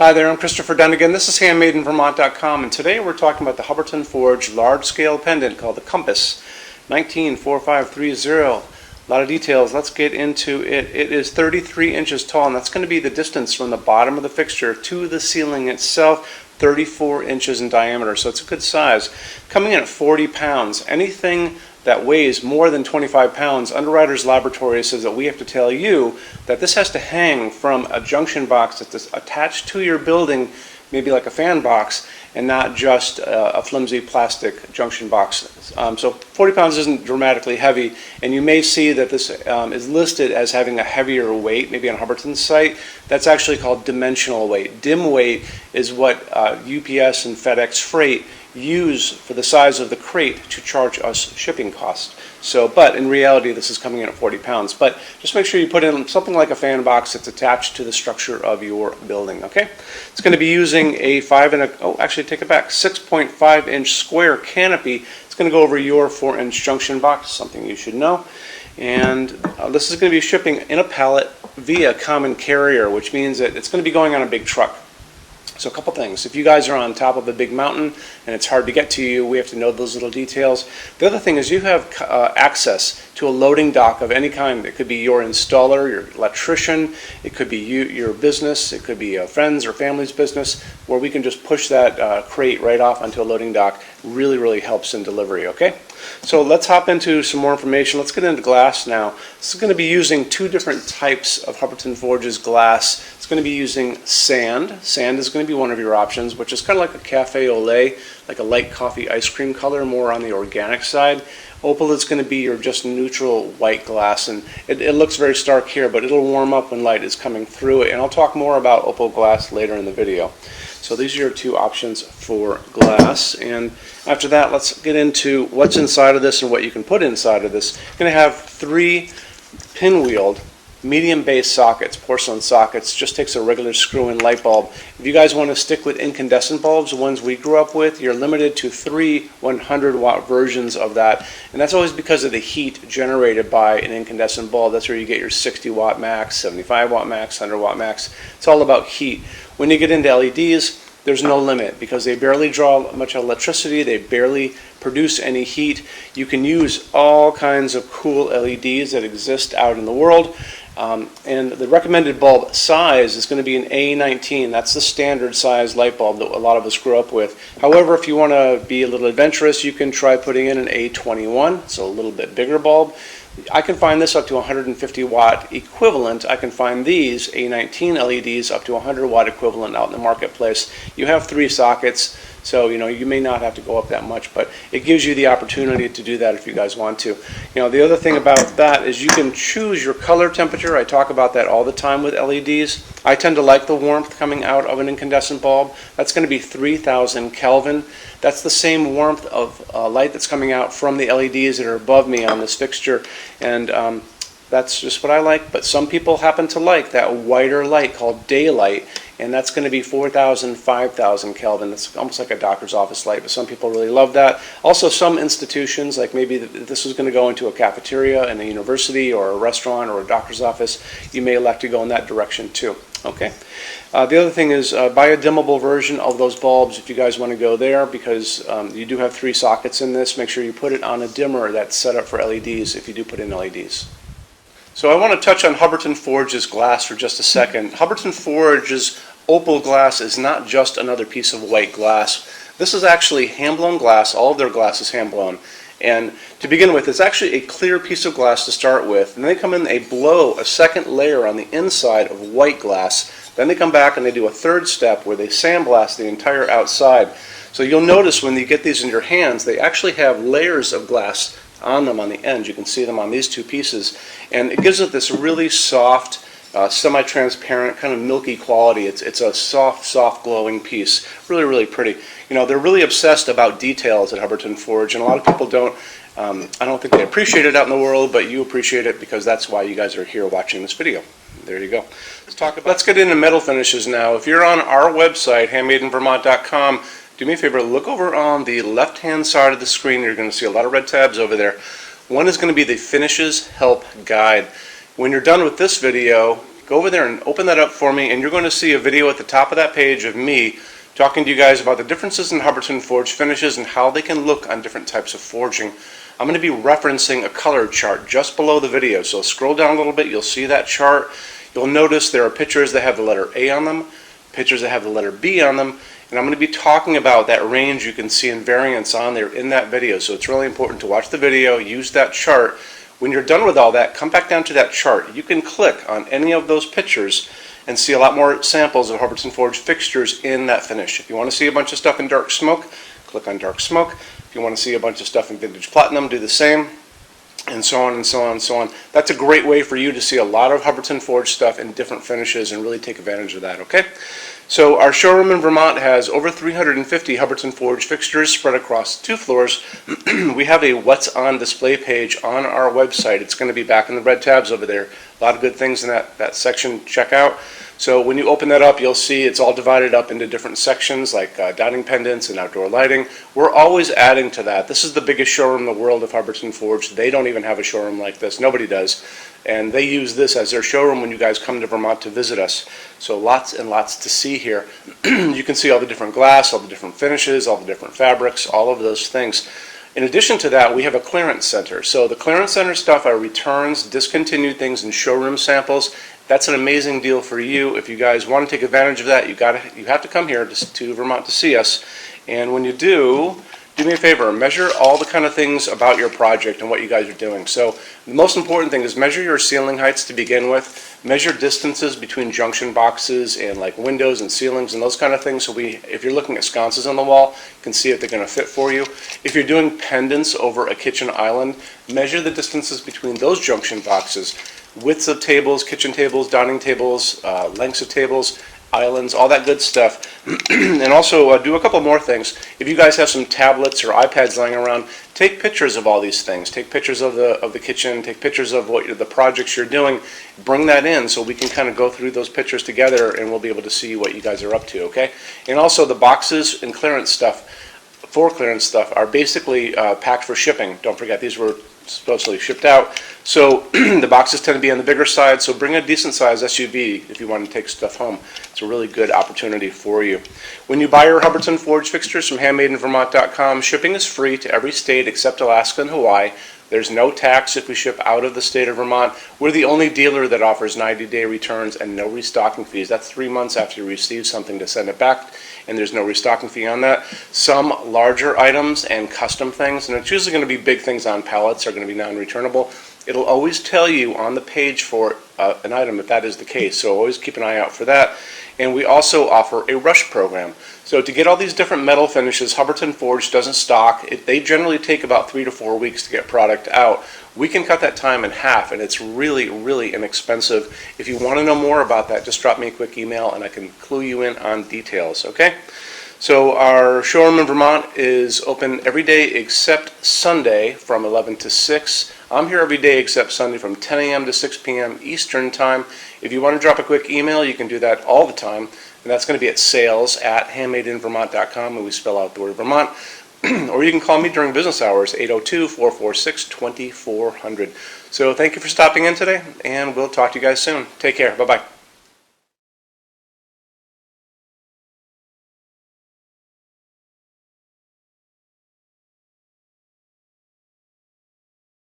Hi there, I'm Christopher Dunn again. This is HandmadeInVermont.com, and today we're talking about the Hubbardton Forge large-scale pendant called the Compass 194530. A lot of details. Let's get into it. It is 33 inches tall, and that's going to be the distance from the bottom of the fixture to the ceiling itself, 34 inches in diameter, so it's a good size. Coming in at 40 pounds. Anything that weighs more than 25 pounds, Underwriters Laboratory says that we have to tell you that this has to hang from a junction box that's attached to your building, maybe like a fan box, and not just a flimsy plastic junction box. So 40 pounds isn't dramatically heavy, and you may see that this is listed as having a heavier weight, maybe on Hubbardton's site. That's actually called dimensional weight. Dim weight is what UPS and FedEx Freight use for the size of the crate to charge us shipping costs. So, but in reality, this is coming in at 40 pounds. But just make sure you put in something like a fan box that's attached to the structure of your building, okay? It's going to be using a 6.5 inch square canopy. It's going to go over your 4-inch junction box, something you should know. And this is going to be shipping in a pallet via common carrier, which means that it's going to be going on a big truck. So a couple things. If you guys are on top of a big mountain and it's hard to get to you, we have to know those little details. The other thing is you have access to a loading dock of any kind. It could be your installer, your electrician, it could be your business, it could be a friend's or family's business, where we can just push that crate right off onto a loading dock. Really, really helps in delivery, okay? So let's hop into some more information. Let's get into glass now. This is going to be using two different types of Hubbardton Forge's glass. It's going to be using sand. Sand is going to be one of your options, which is kind of like a cafe au lait, like a light coffee ice cream color, more on the organic side. Opal is going to be your just neutral white glass, and it looks very stark here, but it'll warm up when light is coming through it. And I'll talk more about Opal Glass later in the video. So these are your two options for glass. And after that, let's get into what's inside of this and what you can put inside of this. You're going to have 3 pinwheeled medium base sockets, porcelain sockets. Just takes a regular screw-in light bulb. If you guys want to stick with incandescent bulbs, the ones we grew up with, you're limited to 3 100-watt versions of that, and that's always because of the heat generated by an incandescent bulb. That's where you get your 60-watt max, 75-watt max, 100-watt max. It's all about heat. When you get into LEDs, there's no limit because they barely draw much electricity, they barely produce any heat. You can use all kinds of cool LEDs that exist out in the world. And the recommended bulb size is going to be an A19. That's the standard size light bulb that a lot of us grew up with. However, if you want to be a little adventurous, you can try putting in an A21, so a little bit bigger bulb. I can find this up to 150 watt equivalent. I can find these A19 LEDs up to 100 watt equivalent out in the marketplace. You have 3 sockets, so you may not have to go up that much, but it gives you the opportunity to do that if you guys want to. The other thing about that is you can choose your color temperature. I talk about that all the time with LEDs. I tend to like the warmth coming out of an incandescent bulb. That's going to be 3000 Kelvin. That's the same warmth of light that's coming out from the LEDs that are above me on this fixture, and that's just what I like. But some people happen to like that whiter light called daylight, and that's going to be 4000, 5000 Kelvin. It's almost like a doctor's office light, but some people really love that. Also, some institutions, like maybe this is going to go into a cafeteria in a university or a restaurant or a doctor's office, you may elect to go in that direction too. Okay. The other thing is buy a dimmable version of those bulbs if you guys want to go there, because you do have 3 sockets in this. Make sure you put it on a dimmer that's set up for LEDs if you do put in LEDs. So I want to touch on Hubbardton Forge's glass for just a second. Hubbardton Forge's Opal Glass is not just another piece of white glass. This is actually hand-blown glass. All of their glass is hand-blown. And to begin with, it's actually a clear piece of glass to start with. And they come in, they blow a second layer on the inside of white glass. Then they come back and they do a third step where they sandblast the entire outside. So you'll notice when you get these in your hands, they actually have layers of glass on them on the end. You can see them on these 2 pieces. And it gives it this really soft, semi-transparent, kind of milky quality. It's a soft glowing piece. Really, really pretty. They're really obsessed about details at Hubbardton Forge, and a lot of people don't. I don't think they appreciate it out in the world, but you appreciate it because that's why you guys are here watching this video. There you go. Let's get into metal finishes now. If you're on our website, HandmadeInVermont.com, do me a favor, look over on the left-hand side of the screen. You're going to see a lot of red tabs over there. One is going to be the Finishes Help Guide. When you're done with this video, go over there and open that up for me, and you're going to see a video at the top of that page of me talking to you guys about the differences in Hubbardton forged finishes and how they can look on different types of forging. I'm going to be referencing a color chart just below the video, so scroll down a little bit, you'll see that chart. You'll notice there are pictures that have the letter A on them, pictures that have the letter B on them, and I'm going to be talking about that range you can see in variance on there in that video. So it's really important to watch the video, use that chart. When you're done with all that, come back down to that chart. You can click on any of those pictures and see a lot more samples of Hubbardton forged fixtures in that finish. If you want to see a bunch of stuff in dark smoke, click on dark smoke. If you want to see a bunch of stuff in vintage platinum, do the same, and so on and so on and so on. That's a great way for you to see a lot of Hubbardton forged stuff in different finishes and really take advantage of that, okay? So our showroom in Vermont has over 350 Hubbardton forged fixtures spread across 2 floors. We have a what's on display page on our website. It's going to be back in the red tabs over there. A lot of good things in that section. Check out. So when you open that up, you'll see it's all divided up into different sections like dining pendants and outdoor lighting. We're always adding to that. This is the biggest showroom in the world of Hubbardton forged. They don't even have a showroom like this. Nobody does. And they use this as their showroom when you guys come to Vermont to visit us. So lots and lots to see here. You can see all the different glass, all the different finishes, all the different fabrics, all of those things. In addition to that, we have a clearance center. So the clearance center stuff are returns, discontinued things, and showroom samples. That's an amazing deal for you. If you guys want to take advantage of that, you have to come here to Vermont to see us. And when you do me a favor, measure all the kind of things about your project and what you guys are doing. So the most important thing is measure your ceiling heights to begin with. Measure distances between junction boxes and like windows and ceilings and those kind of things. So if you're looking at sconces on the wall, you can see if they're going to fit for you. If you're doing pendants over a kitchen island, measure the distances between those junction boxes. Widths of tables, kitchen tables, dining tables, lengths of tables, islands, all that good stuff. And also do a couple more things. If you guys have some tablets or iPads lying around, take pictures of all these things. Take pictures of the kitchen, take pictures of the projects you're doing. Bring that in so we can kind of go through those pictures together and we'll be able to see what you guys are up to, okay? And also the boxes and clearance stuff, are basically packed for shipping. Don't forget, these were supposedly shipped out. So the boxes tend to be on the bigger side, so bring a decent size SUV if you want to take stuff home. It's a really good opportunity for you. When you buy your Hubbardton forged fixtures from HandmadeInVermont.com, shipping is free to every state except Alaska and Hawaii. There's no tax if we ship out of the state of Vermont. We're the only dealer that offers 90-day returns and no restocking fees. That's 3 months after you receive something to send it back, and there's no restocking fee on that. Some larger items and custom things, and it's usually going to be big things on pallets, are going to be non-returnable. It'll always tell you on the page for an item if that is the case, so always keep an eye out for that. And we also offer a rush program. So to get all these different metal finishes, Hubbardton Forged doesn't stock. They generally take about 3 to 4 weeks to get product out. We can cut that time in half, and it's really, really inexpensive. If you want to know more about that, just drop me a quick email and I can clue you in on details, okay? So our showroom in Vermont is open every day except Sunday from 11 to 6. I'm here every day except Sunday from 10 a.m. to 6 p.m. Eastern Time. If you want to drop a quick email, you can do that all the time. And that's going to be at sales@HandmadeInVermont.com, and we spell out the word Vermont. Or you can call me during business hours, 802-446-2400. So thank you for stopping in today, and we'll talk to you guys soon. Take care. Bye-bye.